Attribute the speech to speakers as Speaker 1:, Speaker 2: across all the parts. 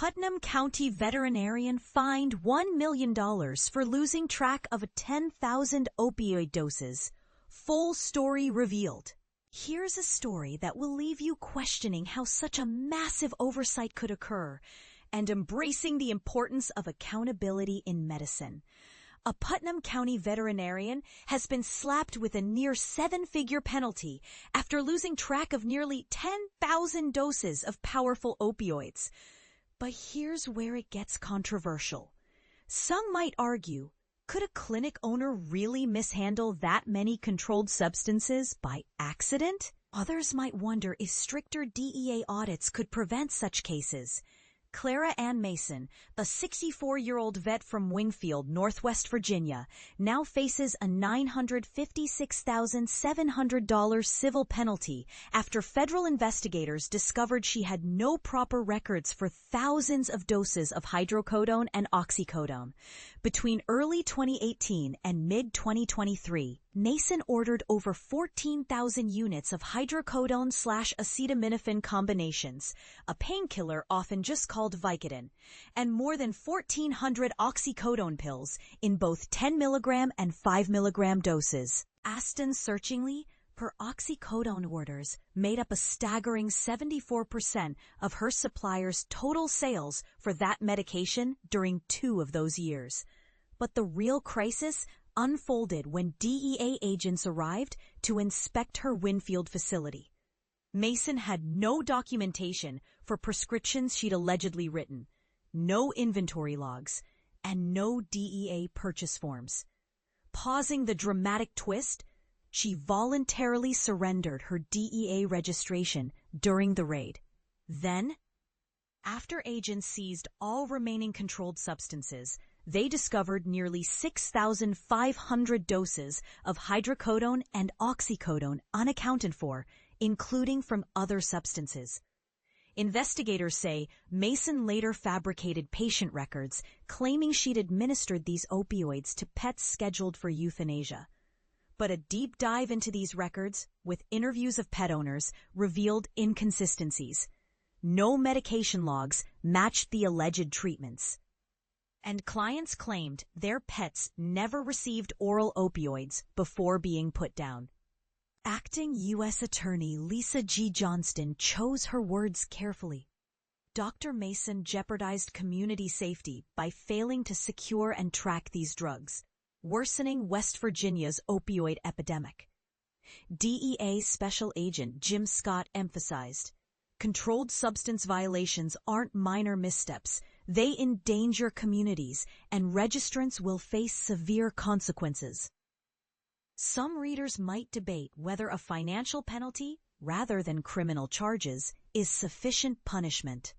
Speaker 1: Putnam County Veterinarian fined $1 million for losing track of 10,000 opioid doses. Full story revealed. Here's a story that will leave you questioning how such a massive oversight could occur and embracing the importance of accountability in medicine. A Putnam County veterinarian has been slapped with a near seven-figure penalty after losing track of nearly 10,000 doses of powerful opioids. But here's where it gets controversial. Some might argue, could a clinic owner really mishandle that many controlled substances by accident? Others might wonder if stricter DEA audits could prevent such cases. Clara Ann Mason, a 64-year-old vet from Wingfield, Northwest Virginia, now faces a $956,700 civil penalty after federal investigators discovered she had no proper records for thousands of doses of hydrocodone and oxycodone. Between early 2018 and mid-2023, Mason ordered over 14,000 units of hydrocodone/acetaminophen combinations, a painkiller often just called Vicodin, and more than 1,400 oxycodone pills in both 10 mg and 5 mg doses. Aston searchingly, her oxycodone orders made up a staggering 74% of her supplier's total sales for that medication during 2 of those years. But the real crisis unfolded when DEA agents arrived to inspect her Winfield facility. Mason had no documentation for prescriptions she'd allegedly written, no inventory logs, and no DEA purchase forms. Pausing the dramatic twist, she voluntarily surrendered her DEA registration during the raid. Then, after agents seized all remaining controlled substances, they discovered nearly 6,500 doses of hydrocodone and oxycodone unaccounted for, including from other substances. Investigators say Mason later fabricated patient records claiming she'd administered these opioids to pets scheduled for euthanasia. But a deep dive into these records, with interviews of pet owners, revealed inconsistencies. No medication logs matched the alleged treatments. And clients claimed their pets never received oral opioids before being put down. Acting U.S. Attorney Lisa G. Johnston chose her words carefully. Dr. Mason jeopardized community safety by failing to secure and track these drugs, worsening West Virginia's opioid epidemic. DEA Special Agent Jim Scott emphasized, controlled substance violations aren't minor missteps. They endanger communities, and registrants will face severe consequences. Some readers might debate whether a financial penalty, rather than criminal charges, is sufficient punishment.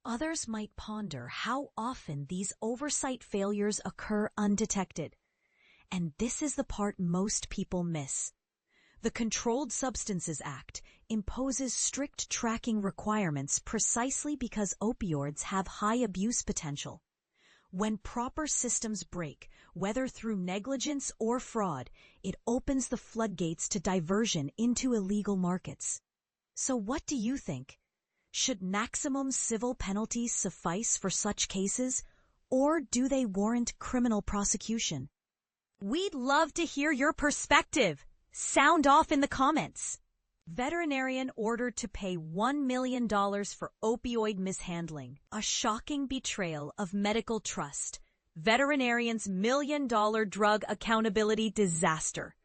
Speaker 1: Others might ponder how often these oversight failures occur undetected. And this is the part most people miss. The Controlled Substances Act imposes strict tracking requirements precisely because opioids have high abuse potential. When proper systems break, whether through negligence or fraud, it opens the floodgates to diversion into illegal markets. So what do you think? Should maximum civil penalties suffice for such cases, or do they warrant criminal prosecution? We'd love to hear your perspective. Sound off in the comments. Veterinarian ordered to pay $1 million for opioid mishandling. A shocking betrayal of medical trust. Veterinarian's $1 million drug accountability disaster.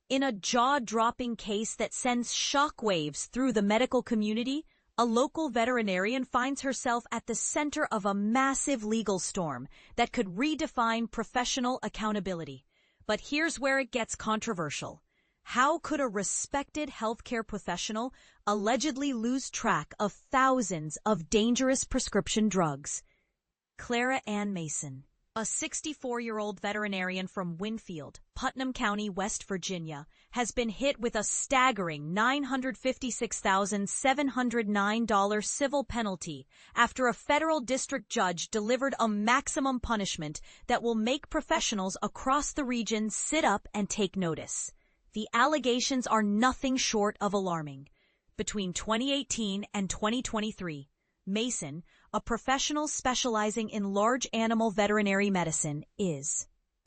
Speaker 1: In a jaw-dropping case that sends shockwaves through the medical community, a local veterinarian finds herself at the center of a massive legal storm that could redefine professional accountability. But here's where it gets controversial. How could a respected healthcare professional allegedly lose track of thousands of dangerous prescription drugs? Clara Ann Mason, a 64-year-old veterinarian from Winfield, Putnam County, West Virginia, has been hit with a staggering $956,709 civil penalty after a federal district judge delivered a maximum punishment that will make professionals across the region sit up and take notice. The allegations are nothing short of alarming. Between 2018 and 2023, Mason, a professional specializing in large animal veterinary medicine, is.